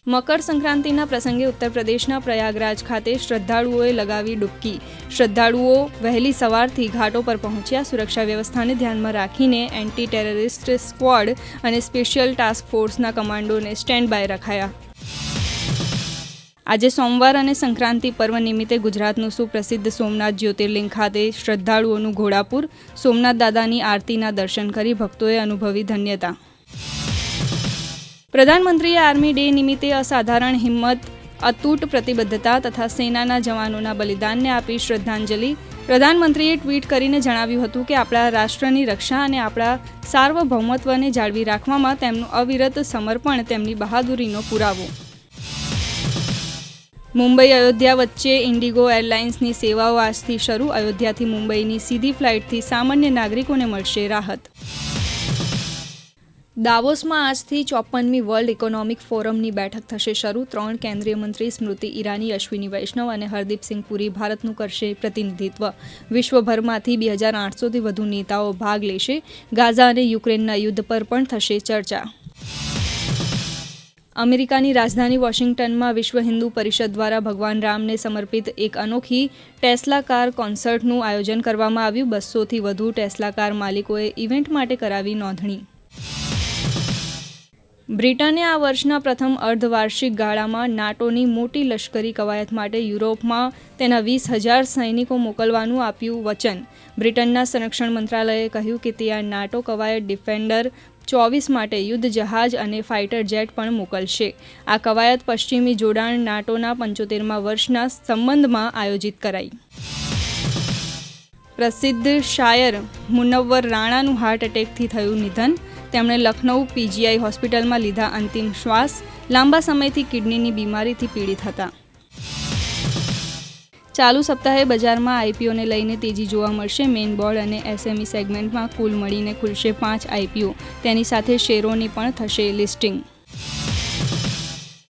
મકર સંક્રાંતિના પ્રસંગે ઉત્તર પ્રદેશના પ્રયાગરાજ ખાતે શ્રદ્ધાળુઓએ લગાવી ડૂબકી. શ્રદ્ધાળુઓ વહેલી સવારથી ઘાટો પર પહોંચ્યા. સુરક્ષા વ્યવસ્થાને ધ્યાનમાં રાખીને એન્ટી ટેરરિસ્ટ સ્ક્વોડ અને સ્પેશિયલ ટાસ્ક ફોર્સના કમાન્ડોને સ્ટેન્ડ બાય રખાયા. આજે સોમવાર અને સંક્રાંતિ પર્વ નિમિત્તે ગુજરાતનું સુપ્રસિદ્ધ સોમનાથ જ્યોતિર્લિંગ ખાતે શ્રદ્ધાળુઓનું ઘોડાપુર. સોમનાથ દાદાની આરતીના દર્શન કરી ભક્તોએ અનુભવી ધન્યતા. પ્રધાનમંત્રીએ આર્મી ડે નિમિત્તે અસાધારણ હિંમત, અતૂટ પ્રતિબદ્ધતા તથા સેનાના જવાનોના બલિદાનને આપી શ્રદ્ધાંજલિ. પ્રધાનમંત્રીએ ટ્વીટ કરીને જણાવ્યું હતું કે આપણા રાષ્ટ્રની રક્ષા અને આપણા સાર્વભૌમત્વને જાળવી રાખવામાં તેમનું અવિરત સમર્પણ તેમની બહાદુરીનો પુરાવો. મુંબઈ અયોધ્યા વચ્ચે ઇન્ડિગો એરલાઇન્સની સેવાઓ આજથી શરૂ. અયોધ્યાથી મુંબઈની સીધી ફ્લાઇટથી સામાન્ય નાગરિકોને મળશે રાહત. દાવોસમાં આજથી 54મી વર્લ્ડ ઇકોનોમિક ફોરમની બેઠક થશે શરૂ. 3 કેન્દ્રીય મંત્રી સ્મૃતિ ઈરાની, અશ્વિની વૈષ્ણવ અને હરદીપસિંહ પુરી ભારતનું કરશે પ્રતિનિધિત્વ. વિશ્વભરમાંથી 2800થી વધુ નેતાઓ ભાગ લેશે. ગાઝા અને યુક્રેનના યુદ્ધ પર પણ થશે ચર્ચા. અમેરિકાની રાજધાની વોશિંગ્ટનમાં વિશ્વ હિન્દુ પરિષદ દ્વારા ભગવાન રામને સમર્પિત એક અનોખી ટેસ્લા કાર કોન્સર્ટનું આયોજન કરવામાં આવ્યું. 200થી વધુ ટેસ્લા કાર માલિકોએ ઇવેન્ટ માટે કરાવી નોંધણી. બ્રિટને આ વર્ષના પ્રથમ અર્ધવાર્ષિક ગાળામાં નાટોની મોટી લશ્કરી કવાયત માટે યુરોપમાં તેના 20,000 સૈનિકો મોકલવાનું આપ્યું વચન. બ્રિટનના સંરક્ષણ મંત્રાલયે કહ્યું કે તે આ નાટો કવાયત ડિફેન્ડર 24 માટે યુદ્ધ જહાજ અને ફાઇટર જેટ પણ મોકલશે. આ કવાયત પશ્ચિમી જોડાણ નાટોના 75મા વર્ષના સંબંધમાં આયોજિત કરાઈ. પ્રસિદ્ધ શાયર મુનવ્વર રાણાનું હાર્ટ એટેકથી થયું નિધન. તેમણે લખનઉ પીજીઆઈ હોસ્પિટલમાં લીધા અંતિમ શ્વાસ. લાંબા સમયથી કિડનીની બીમારીથી પીડિત હતા. ચાલુ સપ્તાહે બજારમાં આઈપીઓને લઈને તેજી જોવા મળશે. મેઇન બોર્ડ અને એસએમઈ સેગમેન્ટમાં કુલ મળીને ખુલશે 5 આઈપીઓ. તેની સાથે શેરોની પણ થશે લિસ્ટિંગ.